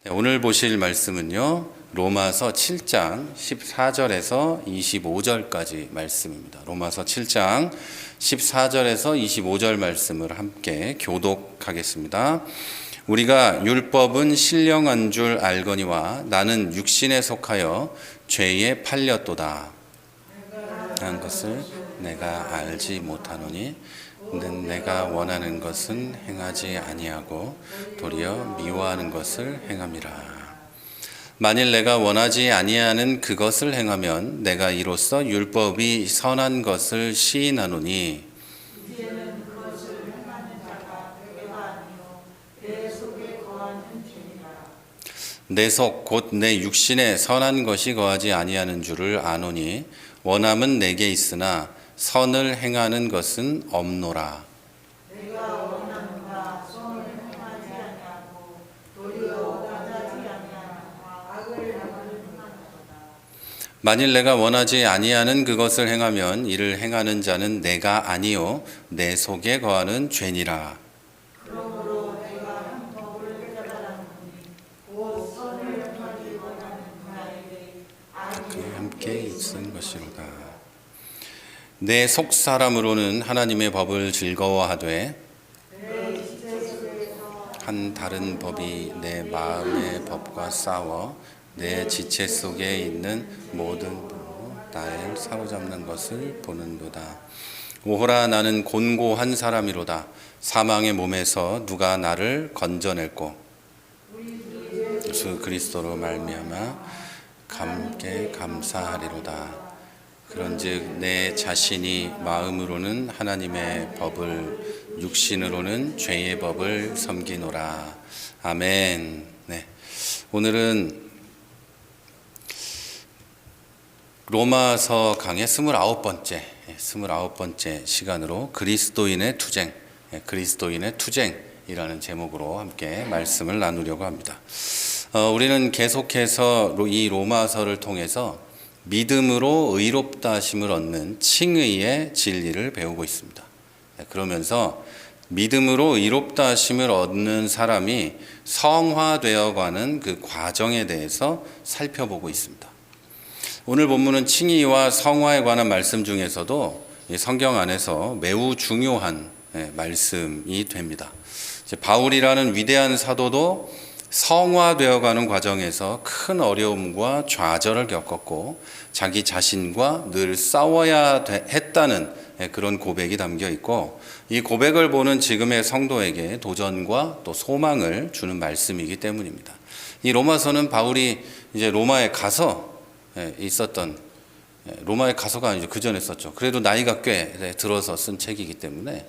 네, 오늘 보실 말씀은요, 로마서 7장 14절에서 25절까지 말씀입니다. 로마서 7장 14절에서 25절 말씀을 함께 교독하겠습니다. 우리가 율법은 신령한 줄 알거니와 나는 육신에 속하여 죄에 팔렸도다 하는 것을 내가 알지 못하노니 내가 원하는 것은 행하지 아니하고 도리어 미워하는 것을 행함이라. 만일 내가 원하지 아니하는 그것을 행하면 내가 이로써 율법이 선한 것을 시인하노니 이제는 그것을 행하는 자가 내가 아니요 내 속에 거하는 죄니라. 내 속 곧 내 육신에 선한 것이 거하지 아니하는 줄을 아노니 원함은 내게 있으나 선을 행하는 것은 없노라. 내가 원하는 바 선을 행하지 아니하고 도리어 원하지 아니하는 악을 행하느니라. 만일 내가 원하지 아니하는 그것을 행하면 이를 행하는 자는 내가 아니요 내 속에 거하는 죄니라. 그러므로 내가 한 법을 깨달았노니 곧 선을 행하기 원하는 나에게 그 함께 있은 것이로다. 내 속 사람으로는 하나님의 법을 즐거워하되 한 다른 법이 내 마음의 법과 싸워 내 지체 속에 있는 모든 나를 사로잡는 것을 보는도다. 오호라, 나는 곤고한 사람이로다. 사망의 몸에서 누가 나를 건져낼꼬. 예수 그리스도로 말미암아 함께 감사하리로다. 그런즉 내 자신이 마음으로는 하나님의 법을, 육신으로는 죄의 법을 섬기노라. 아멘. 네. 오늘은 로마서 강의 29번째 시간으로 그리스도인의 투쟁이라는 제목으로 함께 말씀을 나누려고 합니다. 우리는 계속해서 이 로마서를 통해서 믿음으로 의롭다 하심을 얻는 칭의의 진리를 배우고 있습니다. 그러면서 믿음으로 의롭다 하심을 얻는 사람이 성화되어 가는 그 과정에 대해서 살펴보고 있습니다. 오늘 본문은 칭의와 성화에 관한 말씀 중에서도 성경 안에서 매우 중요한 말씀이 됩니다. 바울이라는 위대한 사도도 성화되어 가는 과정에서 큰 어려움과 좌절을 겪었고 자기 자신과 늘 싸워야 했다는 그런 고백이 담겨 있고, 이 고백을 보는 지금의 성도에게 도전과 또 소망을 주는 말씀이기 때문입니다. 이 로마서는 바울이 이제 로마에 가서 있었던, 로마에 가서가 아니죠. 그 전에 썼죠. 그래도 나이가 꽤 들어서 쓴 책이기 때문에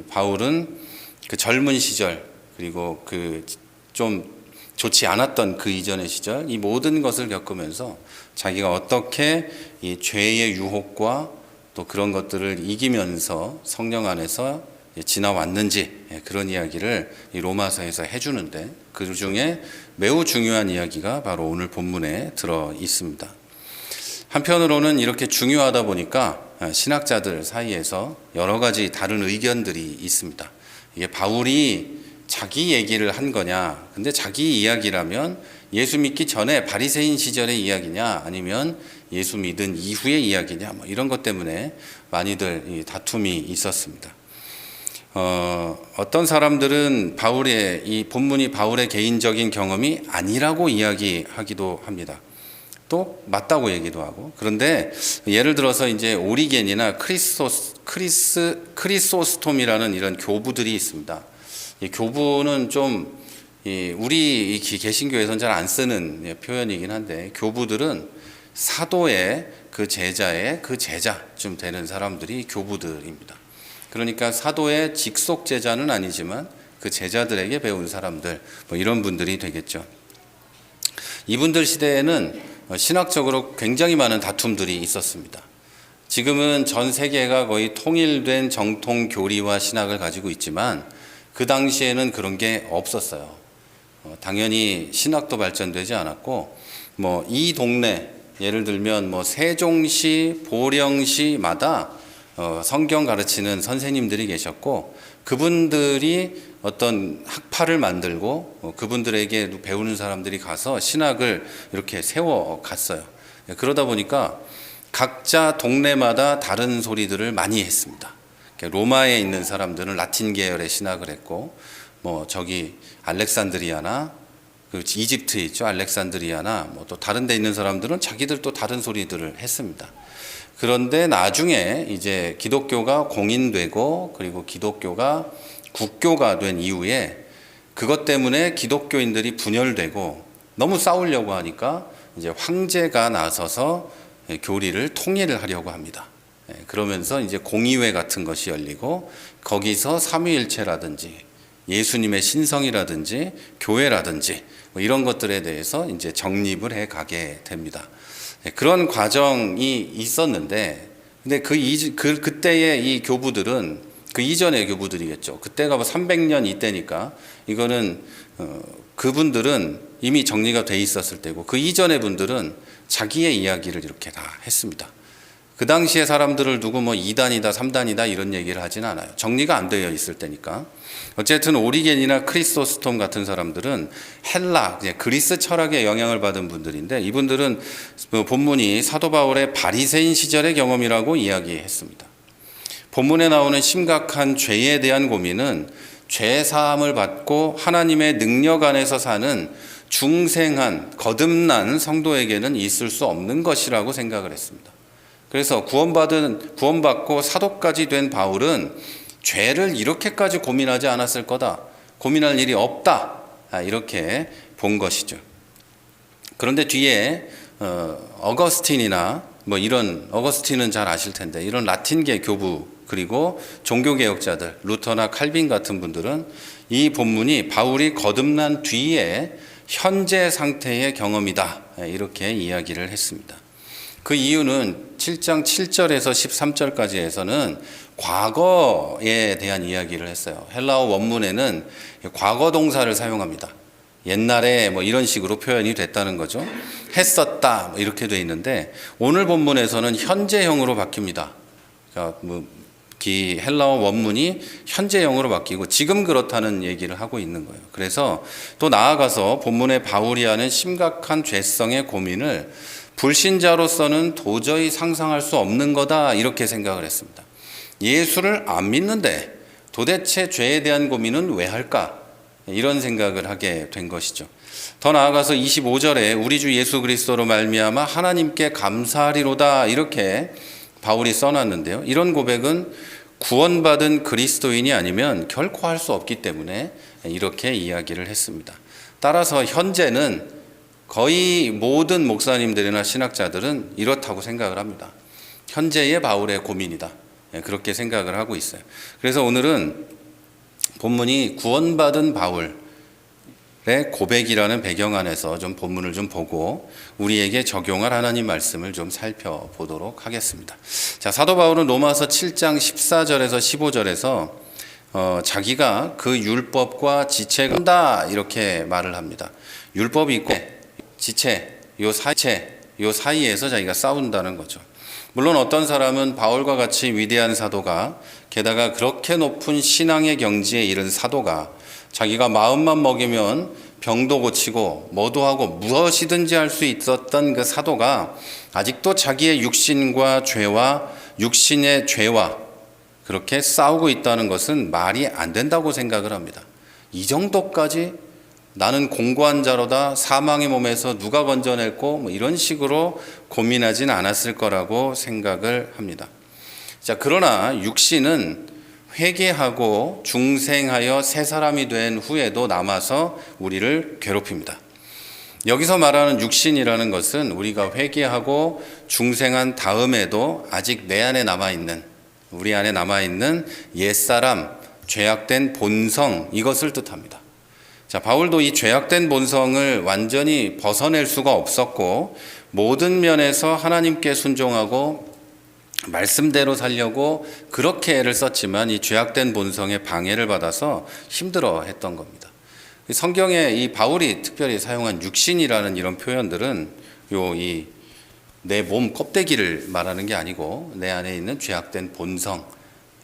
바울은 그 젊은 시절, 그리고 그 좀 좋지 않았던 그 이전의 시절, 이 모든 것을 겪으면서 자기가 어떻게 이 죄의 유혹과 또 그런 것들을 이기면서 성령 안에서 지나왔는지, 그런 이야기를 이 로마서에서 해주는데, 그 중에 매우 중요한 이야기가 바로 오늘 본문에 들어 있습니다. 한편으로는 이렇게 중요하다 보니까 신학자들 사이에서 여러 가지 다른 의견들이 있습니다. 이게 바울이 자기 얘기를 한 거냐, 근데 자기 이야기라면 예수 믿기 전에 바리새인 시절의 이야기냐, 아니면 예수 믿은 이후의 이야기냐, 뭐 이런 것 때문에 많이들 다툼이 있었습니다. 어떤 사람들은 이 본문이 바울의 개인적인 경험이 아니라고 이야기하기도 합니다. 또 맞다고 얘기도 하고. 그런데 예를 들어서 이제 오리겐이나 크리소스톰이라는 이런 교부들이 있습니다. 이 교부는 좀 우리 개신교에서는 잘 안 쓰는 표현이긴 한데, 교부들은 사도의 그 제자의 그 제자쯤 되는 사람들이 교부들입니다. 그러니까 사도의 직속 제자는 아니지만 그 제자들에게 배운 사람들, 뭐 이런 분들이 되겠죠. 이분들 시대에는 신학적으로 굉장히 많은 다툼들이 있었습니다. 지금은 전 세계가 거의 통일된 정통 교리와 신학을 가지고 있지만 그 당시에는 그런 게 없었어요. 당연히 신학도 발전되지 않았고, 뭐 이 동네, 예를 들면 뭐 세종시, 보령시마다 성경 가르치는 선생님들이 계셨고, 그분들이 어떤 학파를 만들고 그분들에게 배우는 사람들이 가서 신학을 이렇게 세워 갔어요. 그러다 보니까 각자 동네마다 다른 소리들을 많이 했습니다. 로마에 있는 사람들은 라틴 계열의 신학을 했고, 뭐 저기 알렉산드리아나 그 이집트에 있죠, 알렉산드리아나 뭐 또 다른 데 있는 사람들은 자기들 또 다른 소리들을 했습니다. 그런데 나중에 이제 기독교가 공인되고 그리고 기독교가 국교가 된 이후에 그것 때문에 기독교인들이 분열되고 너무 싸우려고 하니까 이제 황제가 나서서 교리를 통일을 하려고 합니다. 그러면서 이제 공의회 같은 것이 열리고 거기서 삼위일체라든지 예수님의 신성이라든지 교회라든지 뭐 이런 것들에 대해서 이제 정립을 해 가게 됩니다. 그런 과정이 있었는데, 근데 그때의 이 교부들은 그 이전의 교부들이겠죠. 그때가 뭐 300년 이때니까 이거는 그분들은 이미 정리가 돼 있었을 때고, 그 이전의 분들은 자기의 이야기를 이렇게 다 했습니다. 그 당시에 사람들을 두고 뭐 2단이다 3단이다 이런 얘기를 하진 않아요. 정리가 안 되어 있을 때니까. 어쨌든 오리겐이나 크리소스톰 같은 사람들은 헬라, 그리스 철학의 영향을 받은 분들인데, 이분들은 본문이 사도 바울의 바리새인 시절의 경험이라고 이야기했습니다. 본문에 나오는 심각한 죄에 대한 고민은 죄 사함을 받고 하나님의 능력 안에서 사는 중생한 거듭난 성도에게는 있을 수 없는 것이라고 생각을 했습니다. 그래서 구원받고 사도까지 된 바울은 죄를 이렇게까지 고민하지 않았을 거다, 고민할 일이 없다, 이렇게 본 것이죠. 그런데 뒤에 어거스틴이나 뭐 이런, 어거스틴은 잘 아실 텐데, 이런 라틴계 교부 그리고 종교개혁자들, 루터나 칼빈 같은 분들은 이 본문이 바울이 거듭난 뒤에 현재 상태의 경험이다, 이렇게 이야기를 했습니다. 그 이유는 7장 7절에서 13절까지에서는 과거에 대한 이야기를 했어요. 헬라어 원문에는 과거 동사를 사용합니다. 옛날에 뭐 이런 식으로 표현이 됐다는 거죠. 했었다 뭐 이렇게 돼 있는데, 오늘 본문에서는 현재형으로 바뀝니다. 그러니까 이 헬라어 원문이 현재형으로 바뀌고 지금 그렇다는 얘기를 하고 있는 거예요. 그래서 또 나아가서 본문에 바울이 하는 심각한 죄성의 고민을 불신자로서는 도저히 상상할 수 없는 거다, 이렇게 생각을 했습니다. 예수를 안 믿는데 도대체 죄에 대한 고민은 왜 할까? 이런 생각을 하게 된 것이죠. 더 나아가서 25절에 우리 주 예수 그리스도로 말미암아 하나님께 감사하리로다, 이렇게 바울이 써놨는데요. 이런 고백은 구원받은 그리스도인이 아니면 결코 할 수 없기 때문에 이렇게 이야기를 했습니다. 따라서 현재는 거의 모든 목사님들이나 신학자들은 이렇다고 생각을 합니다. 현재의 바울의 고민이다, 그렇게 생각을 하고 있어요. 그래서 오늘은 본문이 구원받은 바울의 고백이라는 배경 안에서 좀 본문을 좀 보고 우리에게 적용할 하나님 말씀을 좀 살펴보도록 하겠습니다. 자, 사도 바울은 로마서 7장 14절에서 15절에서 자기가 그 율법과 지체가 한다, 이렇게 말을 합니다. 율법이 있고 지체, 요 사이에서 자기가 싸운다는 거죠. 물론 어떤 사람은 바울과 같이 위대한 사도가, 게다가 그렇게 높은 신앙의 경지에 이른 사도가 자기가 마음만 먹이면 병도 고치고 뭐도 하고 무엇이든지 할 수 있었던 그 사도가 아직도 자기의 육신의 죄와 그렇게 싸우고 있다는 것은 말이 안 된다고 생각을 합니다. 이 정도까지 나는 공고한 자로다, 사망의 몸에서 누가 건져냈고 뭐 이런 식으로 고민하진 않았을 거라고 생각을 합니다. 자, 그러나 육신은 회개하고 중생하여 새 사람이 된 후에도 남아서 우리를 괴롭힙니다. 여기서 말하는 육신이라는 것은 우리가 회개하고 중생한 다음에도 아직 내 안에 남아있는, 우리 안에 남아있는 옛사람, 죄악된 본성, 이것을 뜻합니다. 자, 바울도 이 죄악된 본성을 완전히 벗어낼 수가 없었고 모든 면에서 하나님께 순종하고 말씀대로 살려고 그렇게 애를 썼지만 이 죄악된 본성에 방해를 받아서 힘들어 했던 겁니다. 성경에 이 바울이 특별히 사용한 육신이라는 이런 표현들은 이 내 몸 껍데기를 말하는 게 아니고 내 안에 있는 죄악된 본성,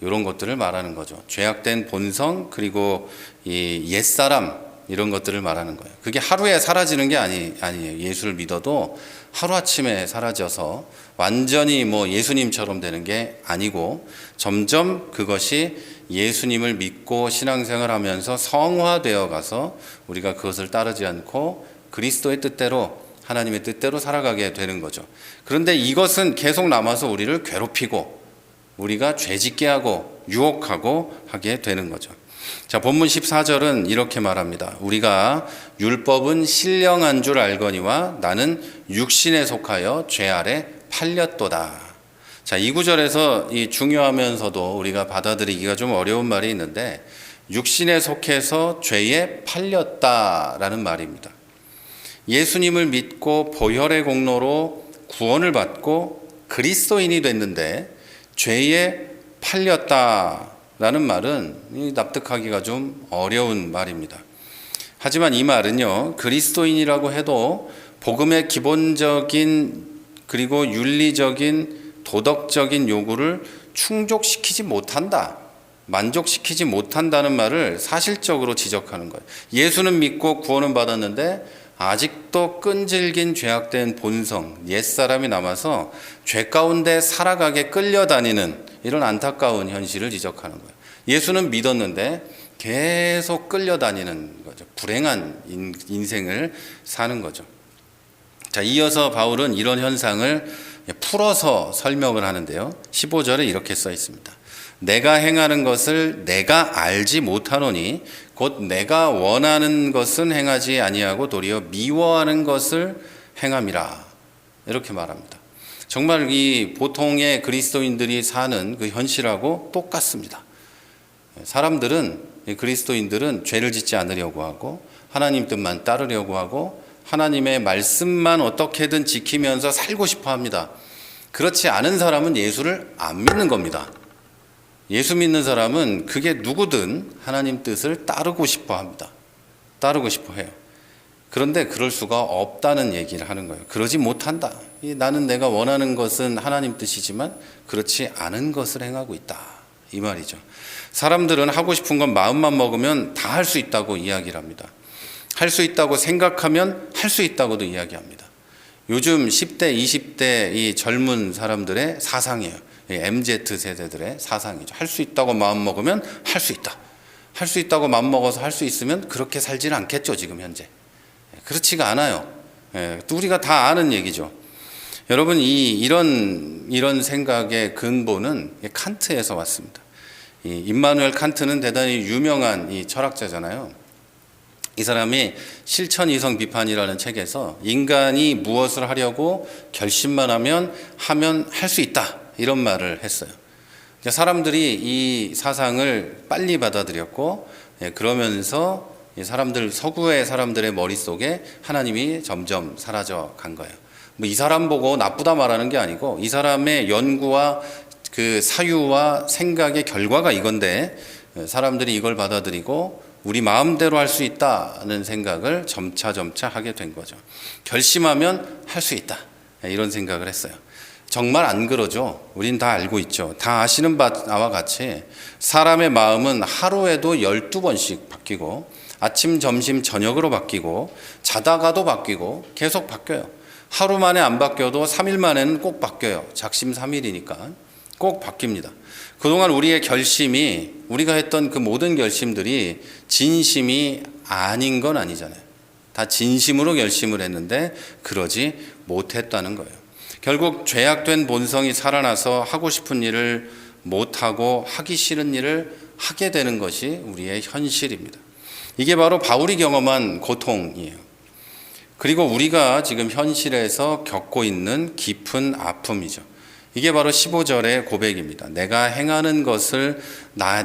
이런 것들을 말하는 거죠. 죄악된 본성 그리고 이 옛사람 이런 것들을 말하는 거예요. 그게 하루에 사라지는 게 아니에요. 예수를 믿어도 하루아침에 사라져서 완전히 뭐 예수님처럼 되는 게 아니고 점점 그것이 예수님을 믿고 신앙생활하면서 성화되어 가서 우리가 그것을 따르지 않고 그리스도의 뜻대로 하나님의 뜻대로 살아가게 되는 거죠. 그런데 이것은 계속 남아서 우리를 괴롭히고 우리가 죄짓게 하고 유혹하고 하게 되는 거죠. 자, 본문 14절은 이렇게 말합니다. 우리가 율법은 신령한 줄 알거니와 나는 육신에 속하여 죄 아래 팔렸도다. 자, 이 구절에서 이 중요하면서도 우리가 받아들이기가 좀 어려운 말이 있는데 육신에 속해서 죄에 팔렸다라는 말입니다. 예수님을 믿고 보혈의 공로로 구원을 받고 그리스도인이 됐는데 죄에 팔렸다라는 말은 납득하기가 좀 어려운 말입니다. 하지만 이 말은요, 그리스도인이라고 해도 복음의 기본적인 그리고 윤리적인 도덕적인 요구를 충족시키지 못한다, 만족시키지 못한다는 말을 사실적으로 지적하는 거예요. 예수는 믿고 구원은 받았는데 아직도 끈질긴 죄악된 본성, 옛사람이 남아서 죄 가운데 살아가게 끌려다니는 이런 안타까운 현실을 지적하는 거예요. 예수는 믿었는데 계속 끌려다니는 거죠. 불행한 인생을 사는 거죠. 자, 이어서 바울은 이런 현상을 풀어서 설명을 하는데요. 15절에 이렇게 써 있습니다. 내가 행하는 것을 내가 알지 못하노니 곧 내가 원하는 것은 행하지 아니하고 도리어 미워하는 것을 행함이라. 이렇게 말합니다. 정말 이 보통의 그리스도인들이 사는 그 현실하고 똑같습니다. 그리스도인들은 죄를 짓지 않으려고 하고 하나님 뜻만 따르려고 하고 하나님의 말씀만 어떻게든 지키면서 살고 싶어 합니다. 그렇지 않은 사람은 예수를 안 믿는 겁니다. 예수 믿는 사람은 그게 누구든 하나님 뜻을 따르고 싶어 합니다. 따르고 싶어 해요. 그런데 그럴 수가 없다는 얘기를 하는 거예요. 그러지 못한다. 나는 내가 원하는 것은 하나님 뜻이지만 그렇지 않은 것을 행하고 있다. 이 말이죠. 사람들은 하고 싶은 건 마음만 먹으면 다 할 수 있다고 이야기를 합니다. 할 수 있다고 생각하면 할 수 있다고도 이야기합니다. 요즘 10대, 20대 이 젊은 사람들의 사상이에요. MZ 세대들의 사상이죠. 할 수 있다고 마음 먹으면 할 수 있다. 할 수 있다고 마음 먹어서 할 수 있으면 그렇게 살지는 않겠죠, 지금 현재. 그렇지가 않아요. 우리가 다 아는 얘기죠. 여러분, 이런 생각의 근본은 칸트에서 왔습니다. 임마누엘 칸트는 대단히 유명한 이 철학자잖아요. 이 사람이 실천이성 비판이라는 책에서 인간이 무엇을 하려고 결심만 하면 할 수 있다. 이런 말을 했어요. 사람들이 이 사상을 빨리 받아들였고 그러면서 서구의 사람들의 머릿속에 하나님이 점점 사라져 간 거예요. 이 사람 보고 나쁘다 말하는 게 아니고 이 사람의 연구와 그 사유와 생각의 결과가 이건데 사람들이 이걸 받아들이고 우리 마음대로 할 수 있다는 생각을 점차 하게 된 거죠. 결심하면 할 수 있다. 이런 생각을 했어요. 정말 안 그러죠. 우린 다 알고 있죠. 다 아시는 바와 같이 사람의 마음은 하루에도 12번씩 바뀌고 아침, 점심, 저녁으로 바뀌고 자다가도 바뀌고 계속 바뀌어요. 하루 만에 안 바뀌어도 3일 만에는 꼭 바뀌어요. 작심 3일이니까 꼭 바뀝니다. 그동안 우리의 결심이 우리가 했던 그 모든 결심들이 진심이 아닌 건 아니잖아요. 다 진심으로 결심을 했는데 그러지 못했다는 거예요. 결국 죄악된 본성이 살아나서 하고 싶은 일을 못하고 하기 싫은 일을 하게 되는 것이 우리의 현실입니다. 이게 바로 바울이 경험한 고통이에요. 그리고 우리가 지금 현실에서 겪고 있는 깊은 아픔이죠. 이게 바로 15절의 고백입니다. 내가 행하는 것을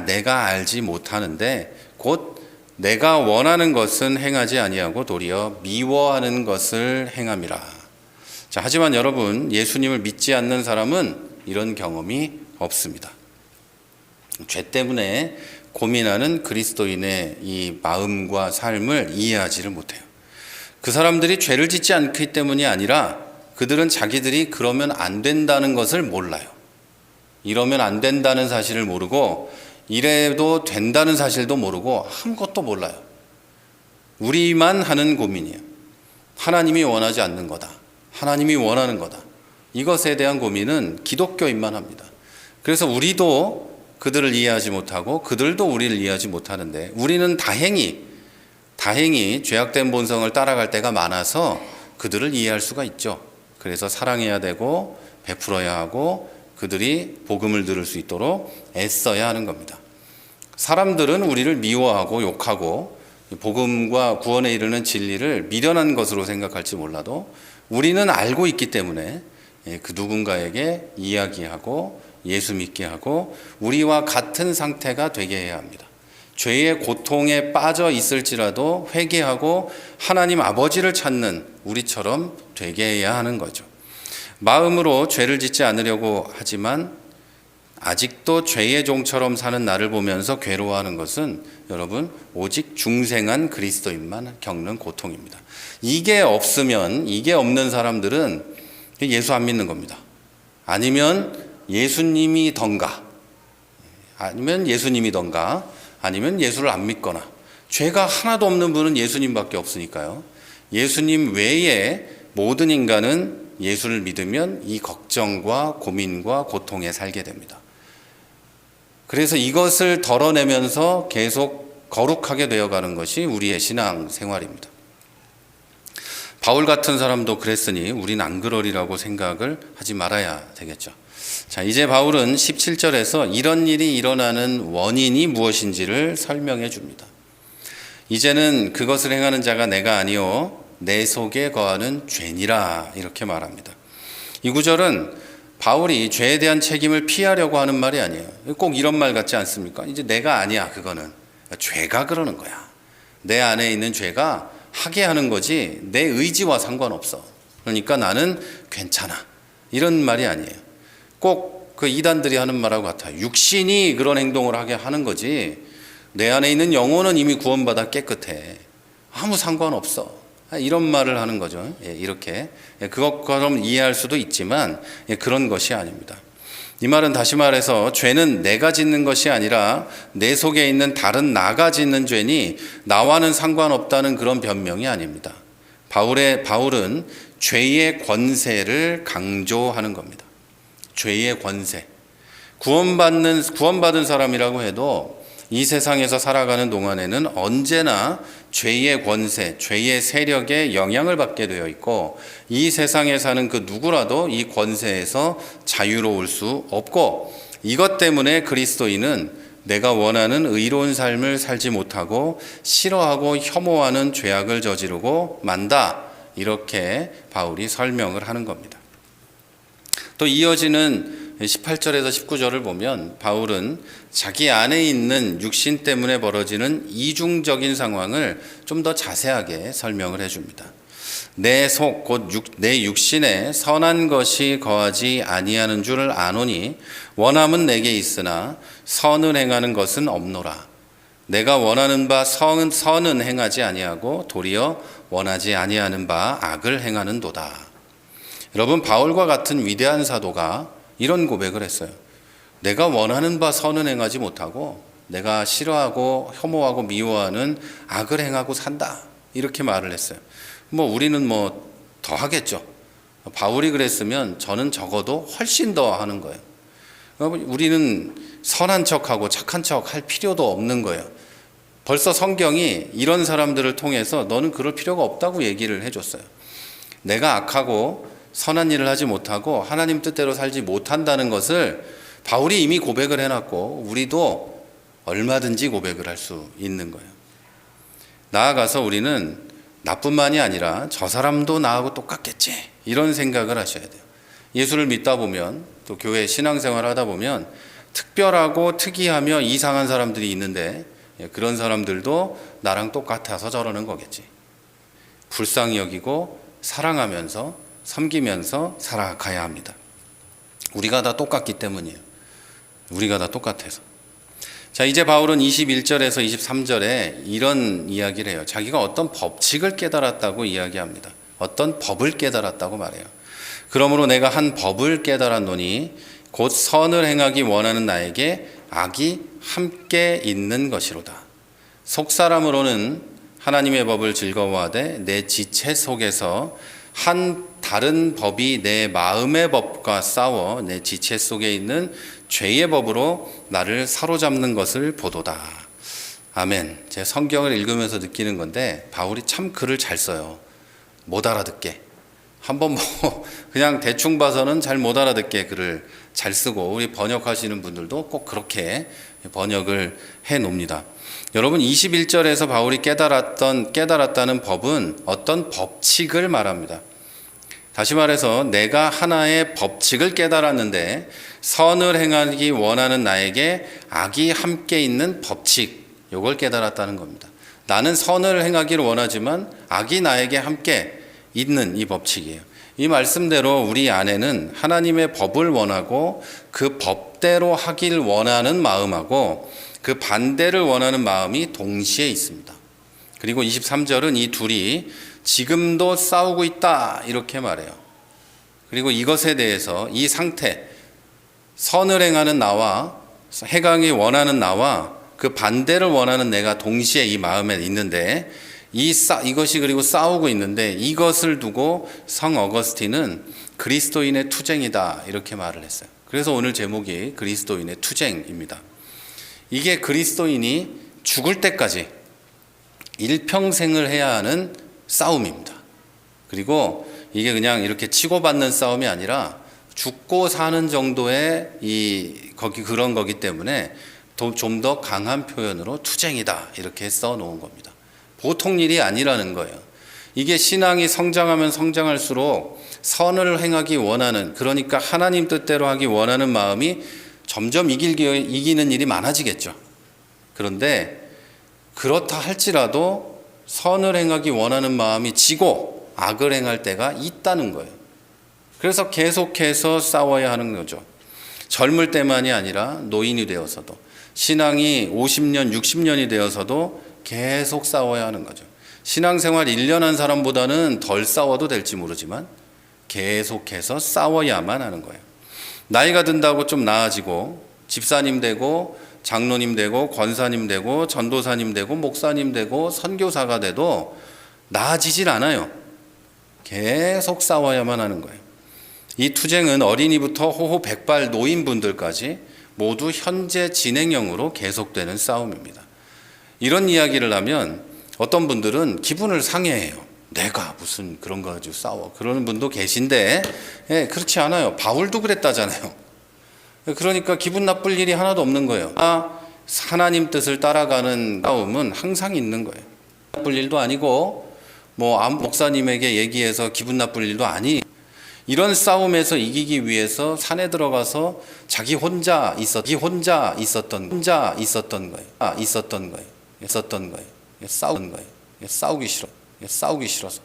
내가 알지 못하는데 곧 내가 원하는 것은 행하지 아니하고 도리어 미워하는 것을 행함이라. 자, 하지만 여러분, 예수님을 믿지 않는 사람은 이런 경험이 없습니다. 죄 때문에 고민하는 그리스도인의 이 마음과 삶을 이해하지를 못해요. 그 사람들이 죄를 짓지 않기 때문이 아니라 그들은 자기들이 그러면 안 된다는 것을 몰라요. 이러면 안 된다는 사실을 모르고 이래도 된다는 사실도 모르고 아무것도 몰라요. 우리만 하는 고민이에요. 하나님이 원하지 않는 거다. 하나님이 원하는 거다. 이것에 대한 고민은 기독교인만 합니다. 그래서 우리도 그들을 이해하지 못하고 그들도 우리를 이해하지 못하는데 우리는 다행히 죄악된 본성을 따라갈 때가 많아서 그들을 이해할 수가 있죠. 그래서 사랑해야 되고 베풀어야 하고 그들이 복음을 들을 수 있도록 애써야 하는 겁니다. 사람들은 우리를 미워하고 욕하고 복음과 구원에 이르는 진리를 미련한 것으로 생각할지 몰라도 우리는 알고 있기 때문에 그 누군가에게 이야기하고 예수 믿게 하고 우리와 같은 상태가 되게 해야 합니다. 죄의 고통에 빠져 있을지라도 회개하고 하나님 아버지를 찾는 우리처럼 되게 해야 하는 거죠. 마음으로 죄를 짓지 않으려고 하지만 아직도 죄의 종처럼 사는 나를 보면서 괴로워하는 것은 여러분 오직 중생한 그리스도인만 겪는 고통입니다. 이게 없는 사람들은 예수 안 믿는 겁니다. 아니면 예수님이던가 아니면 예수를 안 믿거나 죄가 하나도 없는 분은 예수님밖에 없으니까요. 예수님 외에 모든 인간은 예수를 믿으면 이 걱정과 고민과 고통에 살게 됩니다. 그래서 이것을 덜어내면서 계속 거룩하게 되어가는 것이 우리의 신앙 생활입니다. 바울 같은 사람도 그랬으니 우린 안 그러리라고 생각을 하지 말아야 되겠죠. 자, 이제 바울은 17절에서 이런 일이 일어나는 원인이 무엇인지를 설명해 줍니다. 이제는 그것을 행하는 자가 내가 아니요 내 속에 거하는 죄니라 이렇게 말합니다. 이 구절은 바울이 죄에 대한 책임을 피하려고 하는 말이 아니에요. 꼭 이런 말 같지 않습니까? 이제 내가 아니야 그거는. 죄가 그러는 거야. 내 안에 있는 죄가 하게 하는 거지 내 의지와 상관없어. 그러니까 나는 괜찮아. 이런 말이 아니에요. 꼭 그 이단들이 하는 말하고 같아요. 육신이 그런 행동을 하게 하는 거지 내 안에 있는 영혼은 이미 구원받아 깨끗해. 아무 상관없어. 이런 말을 하는 거죠. 이렇게 그것처럼 이해할 수도 있지만 그런 것이 아닙니다. 이 말은 다시 말해서 죄는 내가 짓는 것이 아니라 내 속에 있는 다른 나가 짓는 죄니 나와는 상관없다는 그런 변명이 아닙니다. 바울은 죄의 권세를 강조하는 겁니다. 죄의 권세. 구원받은 사람이라고 해도 이 세상에서 살아가는 동안에는 언제나 죄의 권세, 죄의 세력에 영향을 받게 되어 있고 이 세상에 사는 그 누구라도 이 권세에서 자유로울 수 없고 이것 때문에 그리스도인은 내가 원하는 의로운 삶을 살지 못하고 싫어하고 혐오하는 죄악을 저지르고 만다. 이렇게 바울이 설명을 하는 겁니다. 또 이어지는 18절에서 19절을 보면 바울은 자기 안에 있는 육신 때문에 벌어지는 이중적인 상황을 좀 더 자세하게 설명을 해줍니다. 내 속 곧 내 육신에 선한 것이 거하지 아니하는 줄을 아노니 원함은 내게 있으나 선을 행하는 것은 없노라. 내가 원하는 바 선은 행하지 아니하고 도리어 원하지 아니하는 바 악을 행하는도다. 여러분 바울과 같은 위대한 사도가 이런 고백을 했어요. 내가 원하는 바 선은 행하지 못하고 내가 싫어하고 혐오하고 미워하는 악을 행하고 산다. 이렇게 말을 했어요. 우리는 더 하겠죠. 바울이 그랬으면 저는 적어도 훨씬 더 하는 거예요. 우리는 선한 척하고 착한 척 할 필요도 없는 거예요. 벌써 성경이 이런 사람들을 통해서 너는 그럴 필요가 없다고 얘기를 해줬어요. 내가 악하고 선한 일을 하지 못하고 하나님 뜻대로 살지 못한다는 것을 바울이 이미 고백을 해놨고 우리도 얼마든지 고백을 할 수 있는 거예요. 나아가서 우리는 나뿐만이 아니라 저 사람도 나하고 똑같겠지 이런 생각을 하셔야 돼요. 예수를 믿다 보면 또 교회 신앙생활 하다 보면 특별하고 특이하며 이상한 사람들이 있는데 그런 사람들도 나랑 똑같아서 저러는 거겠지. 불쌍히 여기고 사랑하면서 섬기면서 살아가야 합니다. 우리가 다 똑같기 때문이에요. 우리가 다 똑같아서. 자, 이제 바울은 21절에서 23절에 이런 이야기를 해요. 자기가 어떤 법칙을 깨달았다고 이야기합니다. 어떤 법을 깨달았다고 말해요. 그러므로 내가 한 법을 깨달았노니 곧 선을 행하기 원하는 나에게 악이 함께 있는 것이로다. 속사람으로는 하나님의 법을 즐거워하되 내 지체 속에서 한 다른 법이 내 마음의 법과 싸워 내 지체 속에 있는 죄의 법으로 나를 사로잡는 것을 보도다. 아멘. 제 성경을 읽으면서 느끼는 건데 바울이 참 글을 잘 써요. 못 알아듣게. 한번 그냥 대충 봐서는 잘 못 알아듣게 글을 잘 쓰고, 우리 번역하시는 분들도 꼭 그렇게 번역을 해 놓습니다. 여러분, 21절에서 바울이 깨달았다는 법은 어떤 법칙을 말합니다. 다시 말해서 내가 하나의 법칙을 깨달았는데 선을 행하기 원하는 나에게 악이 함께 있는 법칙, 이걸 깨달았다는 겁니다. 나는 선을 행하기를 원하지만 악이 나에게 함께 있는 이 법칙이에요. 이 말씀대로 우리 안에는 하나님의 법을 원하고 그 법대로 하길 원하는 마음하고 그 반대를 원하는 마음이 동시에 있습니다. 그리고 23절은 이 둘이 지금도 싸우고 있다 이렇게 말해요. 그리고 이것에 대해서 이 상태, 선을 행하는 나와 행하기 원하는 나와 그 반대를 원하는 내가 동시에 이 마음에 있는데 이것이 그리고 싸우고 있는데 이것을 두고 성 어거스틴은 그리스도인의 투쟁이다 이렇게 말을 했어요. 그래서 오늘 제목이 그리스도인의 투쟁입니다. 이게 그리스도인이 죽을 때까지 일평생을 해야 하는 싸움입니다. 그리고 이게 그냥 이렇게 치고받는 싸움이 아니라 죽고 사는 정도의 그런 거기 때문에 좀 더 강한 표현으로 투쟁이다 이렇게 써놓은 겁니다. 보통 일이 아니라는 거예요. 이게 신앙이 성장하면 성장할수록 선을 행하기 원하는, 그러니까 하나님 뜻대로 하기 원하는 마음이 점점 이기는 일이 많아지겠죠. 그런데 그렇다 할지라도 선을 행하기 원하는 마음이 지고 악을 행할 때가 있다는 거예요. 그래서 계속해서 싸워야 하는 거죠. 젊을 때만이 아니라 노인이 되어서도, 신앙이 50년, 60년이 되어서도 계속 싸워야 하는 거죠. 신앙생활 1년 한 사람보다는 덜 싸워도 될지 모르지만 계속해서 싸워야만 하는 거예요. 나이가 든다고 좀 나아지고 집사님 되고 장로님 되고 권사님 되고 전도사님 되고 목사님 되고 선교사가 돼도 나아지질 않아요. 계속 싸워야만 하는 거예요. 이 투쟁은 어린이부터 호호 백발 노인분들까지 모두 현재 진행형으로 계속되는 싸움입니다. 이런 이야기를 하면 어떤 분들은 기분을 상해해요. 내가 무슨 그런 거 가지고 싸워. 그러는 분도 계신데, 그렇지 않아요. 바울도 그랬다잖아요. 그러니까 기분 나쁠 일이 하나도 없는 거예요. 하나님 뜻을 따라가는 싸움은 항상 있는 거예요. 나쁠 일도 아니고 목사님에게 얘기해서 기분 나쁠 일도 아니. 이런 싸움에서 이기기 위해서 산에 들어가서 자기 혼자 있었던 거예요. 싸우기 싫어서.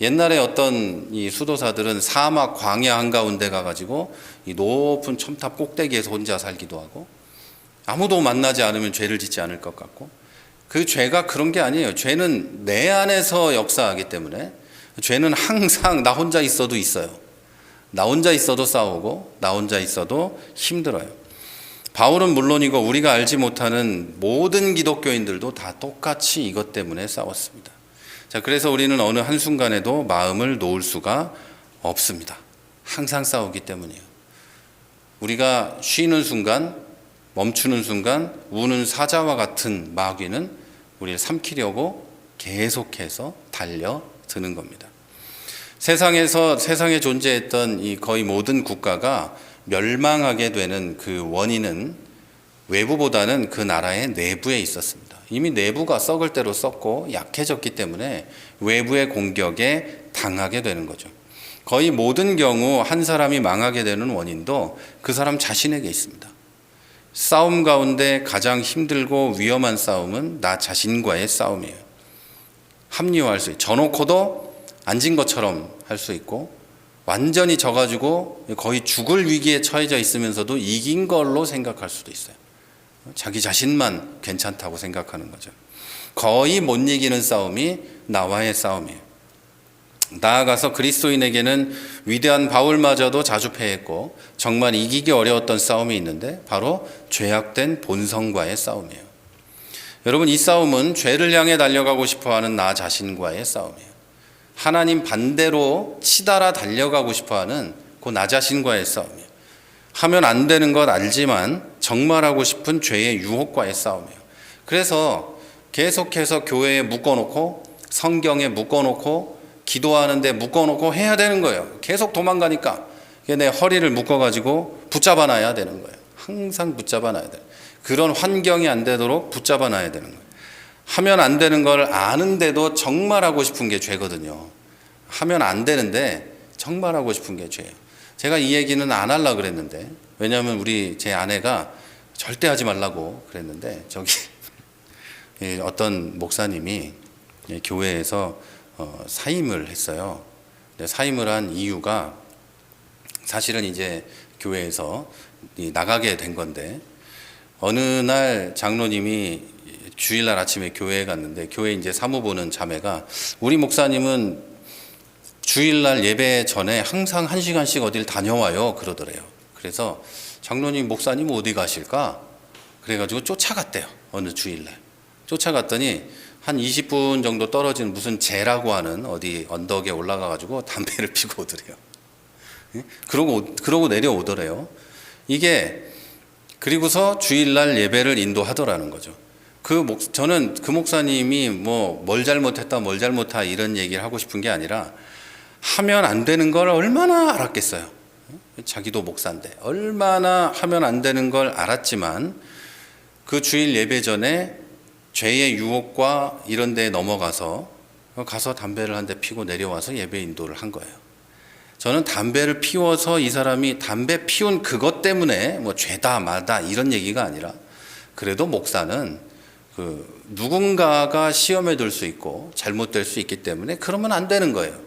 옛날에 어떤 이 수도사들은 사막 광야 한가운데 가가지고 이 높은 첨탑 꼭대기에서 혼자 살기도 하고, 아무도 만나지 않으면 죄를 짓지 않을 것 같고, 그 죄가 그런 게 아니에요. 죄는 내 안에서 역사하기 때문에 죄는 항상 나 혼자 있어도 있어요. 나 혼자 있어도 싸우고 나 혼자 있어도 힘들어요. 바울은 물론이고 우리가 알지 못하는 모든 기독교인들도 다 똑같이 이것 때문에 싸웠습니다. 자, 그래서 우리는 어느 한순간에도 마음을 놓을 수가 없습니다. 항상 싸우기 때문이에요. 우리가 쉬는 순간, 멈추는 순간 우는 사자와 같은 마귀는 우리를 삼키려고 계속해서 달려드는 겁니다. 세상에 존재했던 이 거의 모든 국가가 멸망하게 되는 그 원인은 외부보다는 그 나라의 내부에 있었습니다. 이미 내부가 썩을 대로 썩고 약해졌기 때문에 외부의 공격에 당하게 되는 거죠. 거의 모든 경우 한 사람이 망하게 되는 원인도 그 사람 자신에게 있습니다. 싸움 가운데 가장 힘들고 위험한 싸움은 나 자신과의 싸움이에요. 합리화할 수 있어요. 져놓고도 안 진 것처럼 할 수 있고, 완전히 져가지고 거의 죽을 위기에 처해져 있으면서도 이긴 걸로 생각할 수도 있어요. 자기 자신만 괜찮다고 생각하는 거죠. 거의 못 이기는 싸움이 나와의 싸움이에요. 나아가서 그리스도인에게는 위대한 바울마저도 자주 패했고 정말 이기기 어려웠던 싸움이 있는데 바로 죄악된 본성과의 싸움이에요. 여러분, 이 싸움은 죄를 향해 달려가고 싶어하는 나 자신과의 싸움이에요. 하나님 반대로 치달아 달려가고 싶어하는 그 나 자신과의 싸움이에요. 하면 안 되는 것 알지만 정말 하고 싶은 죄의 유혹과의 싸움이에요. 그래서 계속해서 교회에 묶어놓고 성경에 묶어놓고 기도하는데 묶어놓고 해야 되는 거예요. 계속 도망가니까 내 허리를 묶어가지고 붙잡아 놔야 되는 거예요. 항상 붙잡아 놔야 돼요. 그런 환경이 안 되도록 붙잡아 놔야 되는 거예요. 하면 안 되는 걸 아는데도 정말 하고 싶은 게 죄거든요. 하면 안 되는데 정말 하고 싶은 게 죄예요. 제가 이 얘기는 안 하려고 그랬는데, 왜냐하면 제 아내가 절대 하지 말라고 그랬는데, 어떤 목사님이 교회에서 사임을 했어요. 사임을 한 이유가 사실은 이제 교회에서 나가게 된 건데, 어느 날 장로님이 주일날 아침에 교회에 갔는데, 교회 이제 사무 보는 자매가 우리 목사님은 주일날 예배 전에 항상 1시간씩 어딜 다녀와요 그러더래요. 그래서 장로님, 목사님 어디 가실까? 그래가지고 쫓아갔대요. 어느 주일날 쫓아갔더니 한 20분 정도 떨어진 무슨 제라고 하는 어디 언덕에 올라가가지고 담배를 피고 오더래요. 그러고 내려오더래요. 그리고서 주일날 예배를 인도하더라는 거죠. 저는 그 목사님이 뭘 잘못했다 이런 얘기를 하고 싶은 게 아니라, 하면 안 되는 걸 얼마나 알았겠어요. 자기도 목사인데 얼마나 하면 안 되는 걸 알았지만 그 주일 예배 전에 죄의 유혹과 이런 데에 넘어가서 담배를 한 대 피고 내려와서 예배 인도를 한 거예요. 저는 담배를 피워서 이 사람이 담배 피운 그것 때문에 죄다 마다 이런 얘기가 아니라, 그래도 목사는 누군가가 시험에 들 수 있고 잘못될 수 있기 때문에 그러면 안 되는 거예요.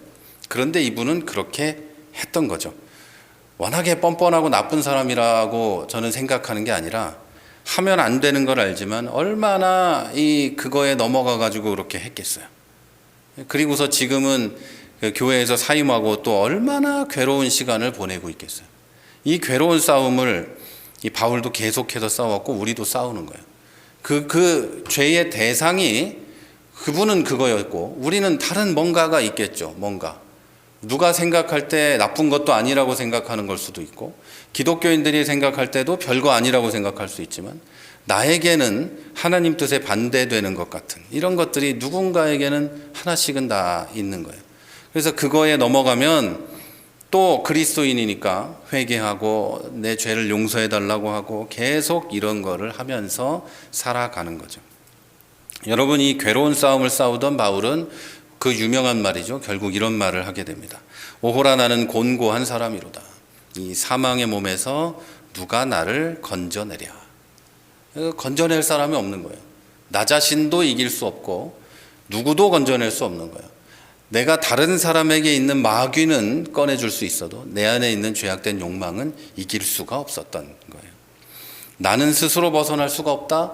그런데 이분은 그렇게 했던 거죠. 워낙에 뻔뻔하고 나쁜 사람이라고 저는 생각하는 게 아니라, 하면 안 되는 걸 알지만 얼마나 그거에 넘어가 가지고 그렇게 했겠어요. 그리고서 지금은 교회에서 사임하고 또 얼마나 괴로운 시간을 보내고 있겠어요. 이 괴로운 싸움을 이 바울도 계속해서 싸웠고 우리도 싸우는 거예요. 그 죄의 대상이 그분은 그거였고 우리는 다른 뭔가가 있겠죠. 누가 생각할 때 나쁜 것도 아니라고 생각하는 걸 수도 있고, 기독교인들이 생각할 때도 별거 아니라고 생각할 수 있지만, 나에게는 하나님 뜻에 반대되는 것 같은 이런 것들이 누군가에게는 하나씩은 다 있는 거예요. 그래서 그거에 넘어가면 또 그리스도인이니까 회개하고 내 죄를 용서해 달라고 하고 계속 이런 거를 하면서 살아가는 거죠. 여러분, 이 괴로운 싸움을 싸우던 바울은 그 유명한 말이죠. 결국 이런 말을 하게 됩니다. 오호라, 나는 곤고한 사람이로다. 이 사망의 몸에서 누가 나를 건져내랴. 건져낼 사람이 없는 거예요. 나 자신도 이길 수 없고 누구도 건져낼 수 없는 거예요. 내가 다른 사람에게 있는 마귀는 꺼내줄 수 있어도 내 안에 있는 죄악된 욕망은 이길 수가 없었던 거예요. 나는 스스로 벗어날 수가 없다.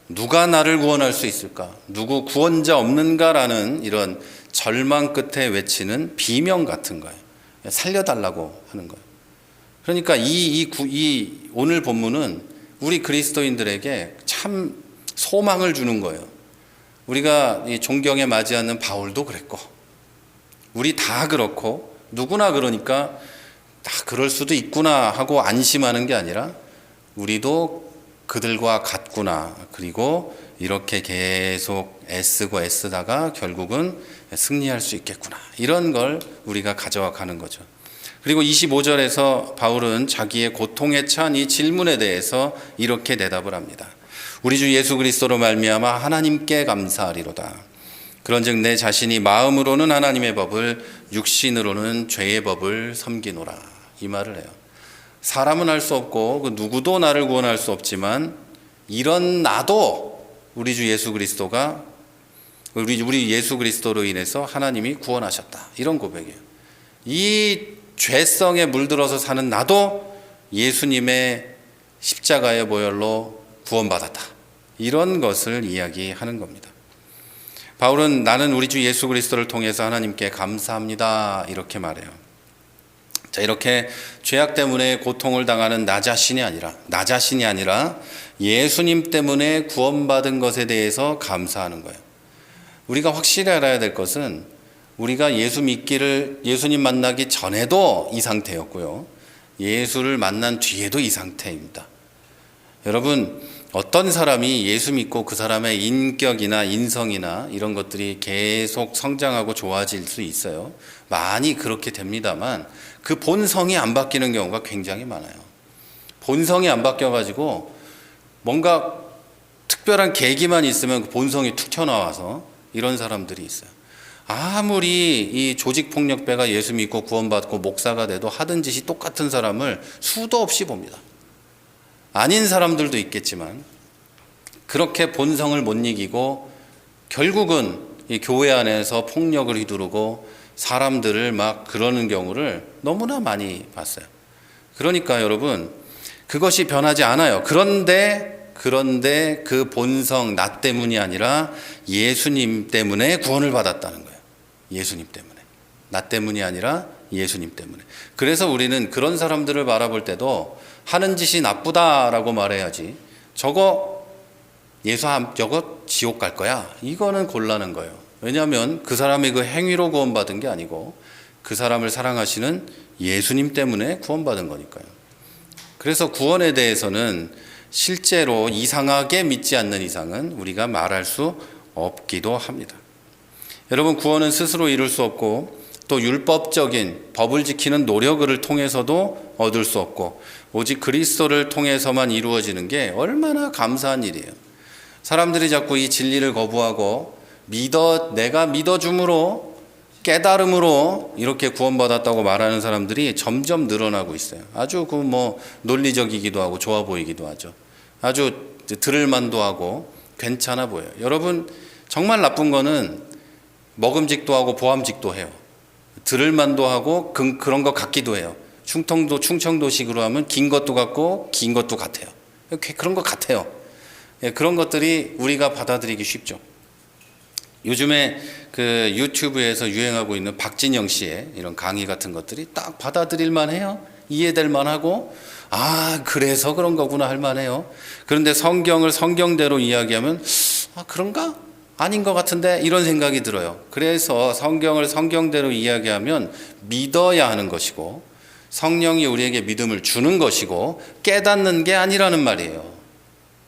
누가 나를 구원할 수 있을까? 누구 구원자 없는가라는 이런 절망 끝에 외치는 비명 같은 거예요. 살려달라고 하는 거예요. 그러니까 이 오늘 본문은 우리 그리스도인들에게 참 소망을 주는 거예요. 우리가 이 존경에 맞이하는 바울도 그랬고, 우리 다 그렇고, 누구나 그러니까 다 그럴 수도 있구나 하고 안심하는 게 아니라, 우리도 그들과 같구나. 그리고 이렇게 계속 애쓰다가 결국은 승리할 수 있겠구나. 이런 걸 우리가 가져와 가는 거죠. 그리고 25절에서 바울은 자기의 고통에 찬 이 질문에 대해서 이렇게 대답을 합니다. 우리 주 예수 그리스도로 말미암아 하나님께 감사하리로다. 그런즉 내 자신이 마음으로는 하나님의 법을, 육신으로는 죄의 법을 섬기노라. 이 말을 해요. 사람은 할 수 없고 그 누구도 나를 구원할 수 없지만, 이런 나도 우리 주 예수 그리스도가 우리 예수 그리스도로 인해서 하나님이 구원하셨다. 이런 고백이에요. 이 죄성에 물들어서 사는 나도 예수님의 십자가의 보혈로 구원받았다. 이런 것을 이야기하는 겁니다. 바울은 나는 우리 주 예수 그리스도를 통해서 하나님께 감사합니다 이렇게 말해요. 자, 이렇게 죄악 때문에 고통을 당하는 나 자신이 아니라 예수님 때문에 구원받은 것에 대해서 감사하는 거예요. 우리가 확실히 알아야 될 것은 우리가 예수님 만나기 전에도 이 상태였고요. 예수를 만난 뒤에도 이 상태입니다. 여러분, 어떤 사람이 예수 믿고 그 사람의 인격이나 인성이나 이런 것들이 계속 성장하고 좋아질 수 있어요. 많이 그렇게 됩니다만 그 본성이 안 바뀌는 경우가 굉장히 많아요. 본성이 안 바뀌어가지고 뭔가 특별한 계기만 있으면 그 본성이 툭 튀어나와서 이런 사람들이 있어요. 아무리 이 조직폭력배가 예수 믿고 구원받고 목사가 돼도 하던 짓이 똑같은 사람을 수도 없이 봅니다. 아닌 사람들도 있겠지만 그렇게 본성을 못 이기고 결국은 이 교회 안에서 폭력을 휘두르고 사람들을 막 그러는 경우를 너무나 많이 봤어요. 그러니까 여러분, 그것이 변하지 않아요. 그런데 그 본성 나 때문이 아니라 예수님 때문에 구원을 받았다는 거예요. 예수님 때문에. 나 때문이 아니라 예수님 때문에. 그래서 우리는 그런 사람들을 바라볼 때도 하는 짓이 나쁘다라고 말해야지, 저거 지옥 갈 거야, 이거는 곤란한 거예요. 왜냐하면 그 사람의 그 행위로 구원받은 게 아니고 그 사람을 사랑하시는 예수님 때문에 구원받은 거니까요. 그래서 구원에 대해서는 실제로 이상하게 믿지 않는 이상은 우리가 말할 수 없기도 합니다. 여러분, 구원은 스스로 이룰 수 없고 또 율법적인 법을 지키는 노력을 통해서도 얻을 수 없고 오직 그리스도를 통해서만 이루어지는 게 얼마나 감사한 일이에요. 사람들이 자꾸 이 진리를 거부하고 내가 믿어줌으로, 깨달음으로 이렇게 구원받았다고 말하는 사람들이 점점 늘어나고 있어요. 아주 논리적이기도 하고 좋아 보이기도 하죠. 아주 들을만도 하고 괜찮아 보여요. 여러분, 정말 나쁜 거는 먹음직도 하고 보암직도 해요. 들을만도 하고 그런 것 같기도 해요. 충청도식으로 하면 긴 것도 같고 긴 것도 같아요. 그런 것 같아요. 그런 것들이 우리가 받아들이기 쉽죠. 요즘에 그 유튜브에서 유행하고 있는 박진영 씨의 이런 강의 같은 것들이 딱 받아들일만 해요. 이해될 만하고, 그래서 그런 거구나 할 만해요. 그런데 성경을 성경대로 이야기하면 그런가? 아닌 것 같은데, 이런 생각이 들어요. 그래서 성경을 성경대로 이야기하면 믿어야 하는 것이고 성령이 우리에게 믿음을 주는 것이고 깨닫는 게 아니라는 말이에요.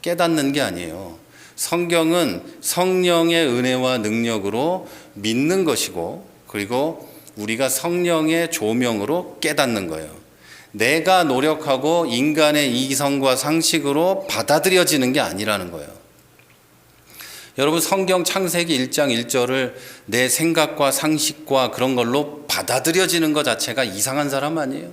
깨닫는 게 아니에요. 성경은 성령의 은혜와 능력으로 믿는 것이고, 그리고 우리가 성령의 조명으로 깨닫는 거예요. 내가 노력하고 인간의 이성과 상식으로 받아들여지는 게 아니라는 거예요. 여러분, 성경 창세기 1장 1절을 내 생각과 상식과 그런 걸로 받아들여지는 것 자체가 이상한 사람 아니에요?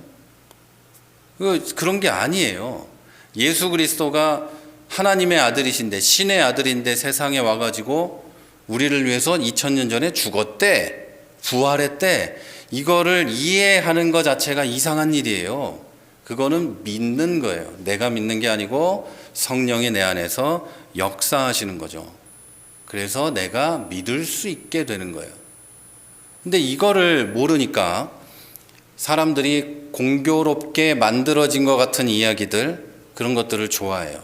그런 게 아니에요. 예수 그리스도가 하나님의 아들이신데, 신의 아들인데 세상에 와가지고 우리를 위해서 2000년 전에 죽었대, 부활했대, 이거를 이해하는 것 자체가 이상한 일이에요. 그거는 믿는 거예요. 내가 믿는 게 아니고 성령이 내 안에서 역사하시는 거죠. 그래서 내가 믿을 수 있게 되는 거예요. 근데 이거를 모르니까 사람들이 공교롭게 만들어진 것 같은 이야기들, 그런 것들을 좋아해요.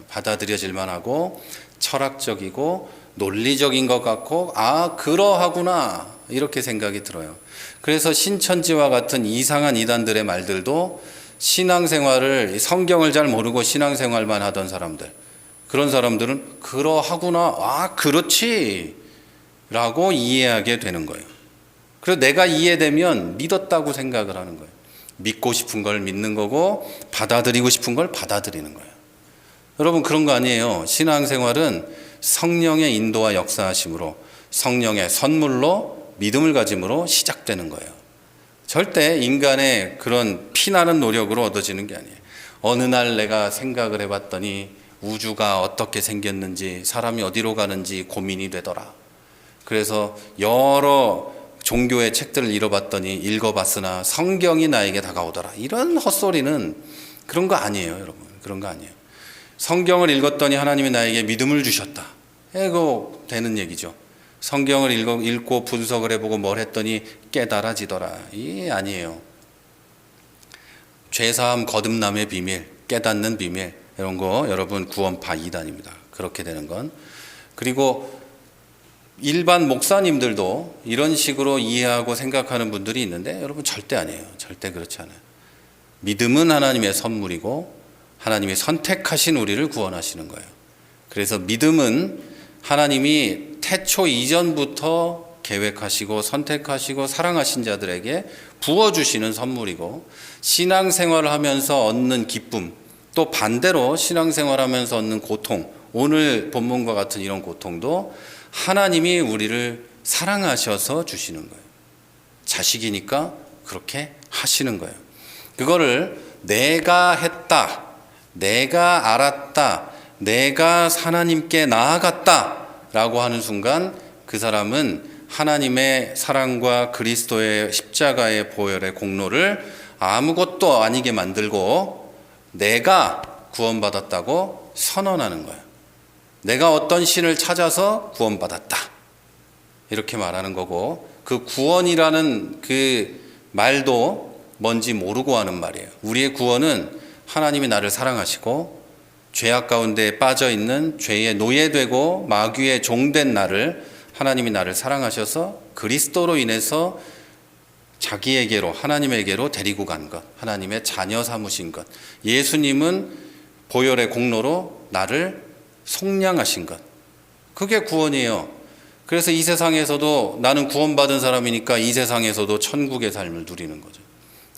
받아들여질 만하고 철학적이고 논리적인 것 같고, 그러하구나, 이렇게 생각이 들어요. 그래서 신천지와 같은 이상한 이단들의 말들도 신앙생활을, 성경을 잘 모르고 신앙생활만 하던 사람들, 그런 사람들은 그러하구나, 그렇지 라고 이해하게 되는 거예요. 그래서 내가 이해되면 믿었다고 생각을 하는 거예요. 믿고 싶은 걸 믿는 거고 받아들이고 싶은 걸 받아들이는 거예요. 여러분, 그런 거 아니에요. 신앙생활은 성령의 인도와 역사하심으로, 성령의 선물로, 믿음을 가짐으로 시작되는 거예요. 절대 인간의 그런 피나는 노력으로 얻어지는 게 아니에요. 어느 날 내가 생각을 해봤더니 우주가 어떻게 생겼는지, 사람이 어디로 가는지 고민이 되더라. 그래서 여러 종교의 책들을 읽어봤으나 성경이 나에게 다가오더라. 이런 헛소리는 그런 거 아니에요, 여러분. 그런 거 아니에요. 성경을 읽었더니 하나님이 나에게 믿음을 주셨다. 이거 되는 얘기죠. 성경을 읽고 분석을 해보고 뭘 했더니 깨달아지더라. 이 아니에요. 죄사함 거듭남의 비밀, 깨닫는 비밀, 이런 거 여러분 구원파 2단입니다. 그렇게 되는 건. 그리고 일반 목사님들도 이런 식으로 이해하고 생각하는 분들이 있는데 여러분 절대 아니에요. 절대 그렇지 않아요. 믿음은 하나님의 선물이고 하나님이 선택하신 우리를 구원하시는 거예요. 그래서 믿음은 하나님이 태초 이전부터 계획하시고 선택하시고 사랑하신 자들에게 부어주시는 선물이고, 신앙생활을 하면서 얻는 기쁨, 또 반대로 신앙생활을 하면서 얻는 고통, 오늘 본문과 같은 이런 고통도 하나님이 우리를 사랑하셔서 주시는 거예요. 자식이니까 그렇게 하시는 거예요. 그거를 내가 했다, 내가 알았다, 내가 하나님께 나아갔다 라고 하는 순간 그 사람은 하나님의 사랑과 그리스도의 십자가의 보혈의 공로를 아무것도 아니게 만들고 내가 구원받았다고 선언하는 거예요. 내가 어떤 신을 찾아서 구원받았다 이렇게 말하는 거고, 그 구원이라는 그 말도 뭔지 모르고 하는 말이에요. 우리의 구원은 하나님이 나를 사랑하시고 죄악 가운데 빠져있는 죄의 노예되고 마귀의 종된 나를 하나님이 나를 사랑하셔서 그리스도로 인해서 자기에게로, 하나님에게로 데리고 간 것, 하나님의 자녀 삼으신 것, 예수님은 보혈의 공로로 나를 속량하신 것, 그게 구원이에요. 그래서 이 세상에서도 나는 구원받은 사람이니까 이 세상에서도 천국의 삶을 누리는 거죠.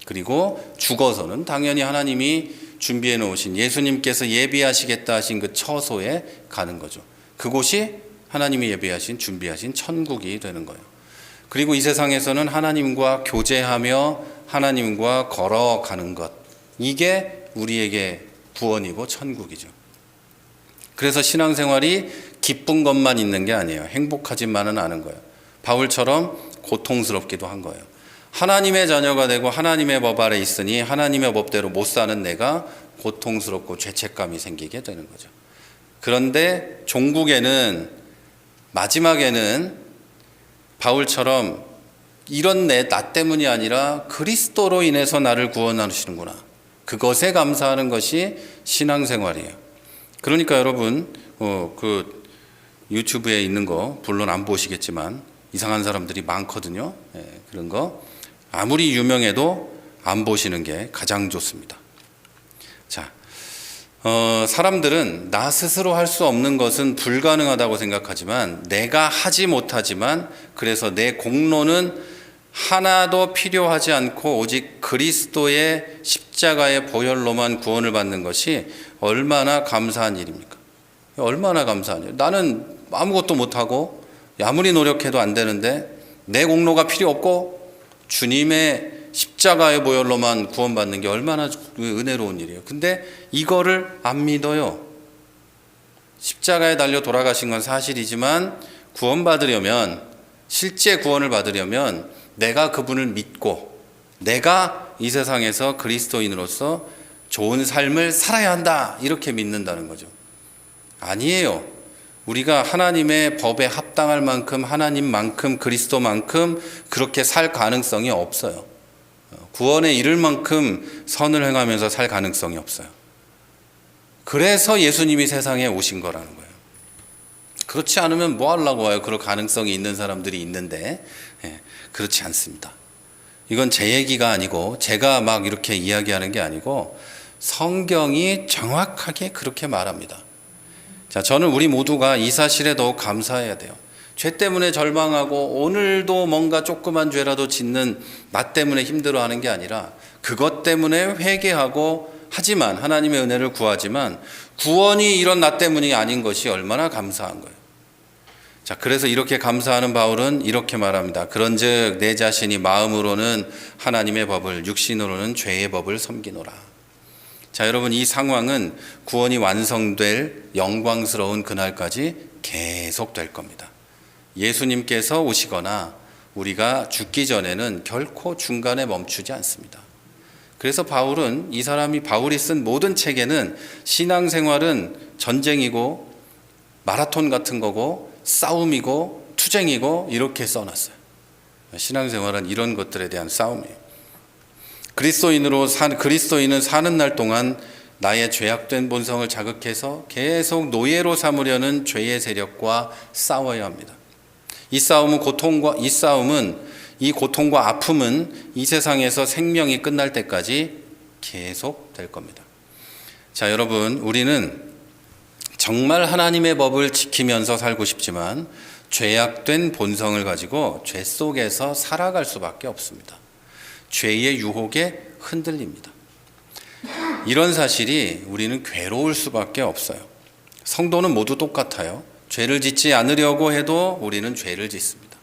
그리고 죽어서는 당연히 하나님이 준비해 놓으신, 예수님께서 예비하시겠다 하신 그 처소에 가는 거죠. 그곳이 하나님이 예비하신, 준비하신 천국이 되는 거예요. 그리고 이 세상에서는 하나님과 교제하며 하나님과 걸어가는 것, 이게 우리에게 구원이고 천국이죠. 그래서 신앙생활이 기쁜 것만 있는 게 아니에요. 행복하지만은 않은 거예요. 바울처럼 고통스럽기도 한 거예요. 하나님의 자녀가 되고 하나님의 법 아래 있으니 하나님의 법대로 못 사는 내가 고통스럽고 죄책감이 생기게 되는 거죠. 그런데 종국에는, 마지막에는 바울처럼 이런 나 때문이 아니라 그리스도로 인해서 나를 구원하시는구나, 그것에 감사하는 것이 신앙생활이에요. 그러니까 여러분 그 유튜브에 있는 거 물론 안 보시겠지만 이상한 사람들이 많거든요. 그런 거 아무리 유명해도 안 보시는 게 가장 좋습니다. 자, 사람들은 나 스스로 할 수 없는 것은 불가능하다고 생각하지만, 내가 하지 못하지만 그래서 내 공로는 하나도 필요하지 않고 오직 그리스도의 십자가의 보혈로만 구원을 받는 것이 얼마나 감사한 일입니까? 얼마나 감사한 일. 나는 아무것도 못하고 아무리 노력해도 안 되는데 내 공로가 필요 없고 주님의 십자가의 보혈로만 구원받는 게 얼마나 은혜로운 일이에요. 근데 이거를 안 믿어요. 십자가에 달려 돌아가신 건 사실이지만 구원받으려면, 실제 구원을 받으려면 내가 그분을 믿고 내가 이 세상에서 그리스도인으로서 좋은 삶을 살아야 한다, 이렇게 믿는다는 거죠. 아니에요. 우리가 하나님의 법에 합당할 만큼, 하나님만큼, 그리스도만큼 그렇게 살 가능성이 없어요. 구원에 이를 만큼 선을 행하면서 살 가능성이 없어요. 그래서 예수님이 세상에 오신 거라는 거예요. 그렇지 않으면 뭐 하려고 와요? 그럴 가능성이 있는 사람들이 있는데, 그렇지 않습니다. 이건 제 얘기가 아니고 제가 막 이렇게 이야기하는 게 아니고 성경이 정확하게 그렇게 말합니다. 자, 저는 우리 모두가 이 사실에 더욱 감사해야 돼요. 죄 때문에 절망하고 오늘도 뭔가 조그만 죄라도 짓는 나 때문에 힘들어하는 게 아니라 그것 때문에 회개하고, 하지만 하나님의 은혜를 구하지만 구원이 이런 나 때문이 아닌 것이 얼마나 감사한 거예요. 자, 그래서 이렇게 감사하는 바울은 이렇게 말합니다. 그런즉 내 자신이 마음으로는 하나님의 법을, 육신으로는 죄의 법을 섬기노라. 자, 여러분, 이 상황은 구원이 완성될 영광스러운 그날까지 계속될 겁니다. 예수님께서 오시거나 우리가 죽기 전에는 결코 중간에 멈추지 않습니다. 그래서 바울은, 이 사람이 바울이 쓴 모든 책에는 신앙생활은 전쟁이고 마라톤 같은 거고 싸움이고 투쟁이고 이렇게 써놨어요. 신앙생활은 이런 것들에 대한 싸움이에요. 그리스도인은 사는 날 동안 나의 죄악된 본성을 자극해서 계속 노예로 삼으려는 죄의 세력과 싸워야 합니다. 이 고통과 아픔은 이 세상에서 생명이 끝날 때까지 계속 될 겁니다. 자, 여러분, 우리는 정말 하나님의 법을 지키면서 살고 싶지만 죄악된 본성을 가지고 죄 속에서 살아갈 수밖에 없습니다. 죄의 유혹에 흔들립니다. 이런 사실이 우리는 괴로울 수밖에 없어요. 성도는 모두 똑같아요. 죄를 짓지 않으려고 해도 우리는 죄를 짓습니다.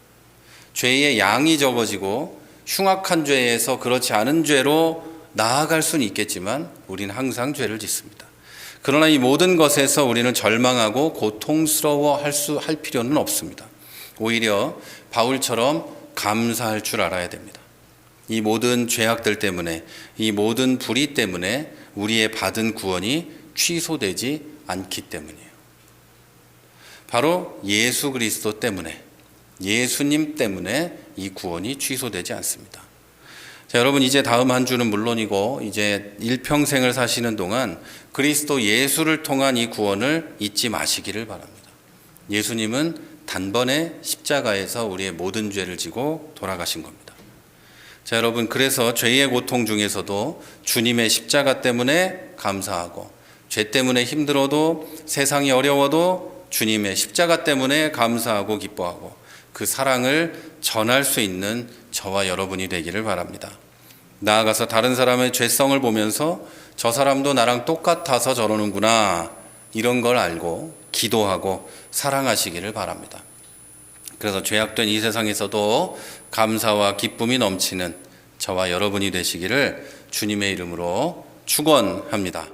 죄의 양이 적어지고 흉악한 죄에서 그렇지 않은 죄로 나아갈 수는 있겠지만 우리는 항상 죄를 짓습니다. 그러나 이 모든 것에서 우리는 절망하고 고통스러워할 필요는 없습니다. 오히려 바울처럼 감사할 줄 알아야 됩니다. 이 모든 죄악들 때문에, 이 모든 불의 때문에 우리의 받은 구원이 취소되지 않기 때문이에요. 바로 예수 그리스도 때문에, 예수님 때문에 이 구원이 취소되지 않습니다. 자, 여러분, 이제 다음 한 주는 물론이고 이제 일평생을 사시는 동안 그리스도 예수를 통한 이 구원을 잊지 마시기를 바랍니다. 예수님은 단번에 십자가에서 우리의 모든 죄를 지고 돌아가신 겁니다. 자, 여러분, 그래서 죄의 고통 중에서도 주님의 십자가 때문에 감사하고, 죄 때문에 힘들어도, 세상이 어려워도 주님의 십자가 때문에 감사하고 기뻐하고 그 사랑을 전할 수 있는 저와 여러분이 되기를 바랍니다. 나아가서 다른 사람의 죄성을 보면서 저 사람도 나랑 똑같아서 저러는구나, 이런 걸 알고 기도하고 사랑하시기를 바랍니다. 그래서 죄악된 이 세상에서도 감사와 기쁨이 넘치는 저와 여러분이 되시기를 주님의 이름으로 축원합니다.